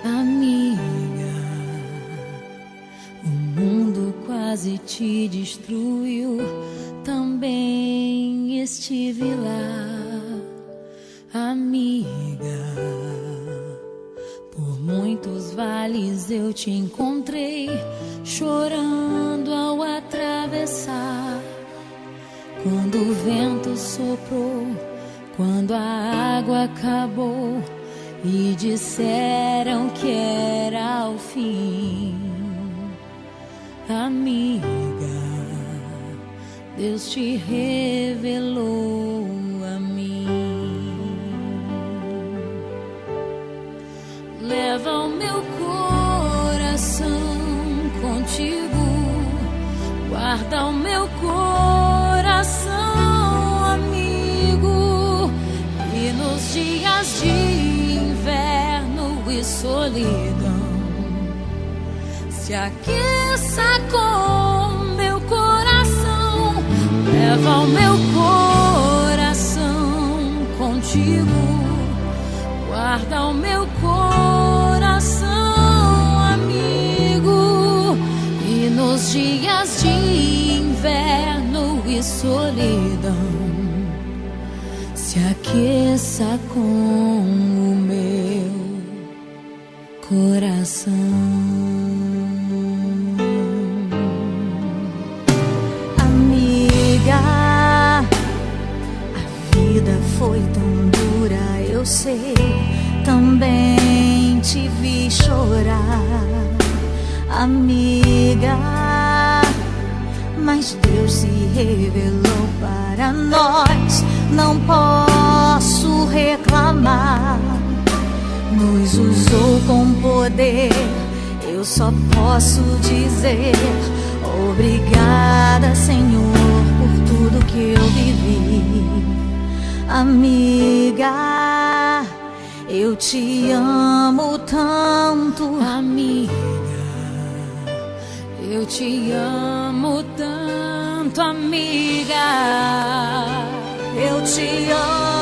Amiga, o mundo quase te destruiu, também estive lá. Amiga, por muitos vales eu te encontrei, chorando ao atravessar. Quando o vento soprou, quando a água acabou e disseram que era o fim. Amiga, Deus te revelou a mim. Leva o meu coração contigo, guarda o meu coração, amigo. E nos dias de inverno e solidão, se aqueça com meu coração. Leva o meu coração contigo, guarda o meu coração, amigo. E nos dias de inverno e solidão, se aqueça com o meu coração. Amiga, a vida foi tão dura, eu sei, também te vi chorar. Amiga, mas Deus se revelou para nós, não posso reclamar. Nos usou com poder, eu só posso dizer obrigada, Senhor, por tudo que eu vivi. Amiga, eu te amo tanto. Amiga, eu te amo tanto, amiga. Eu te amo.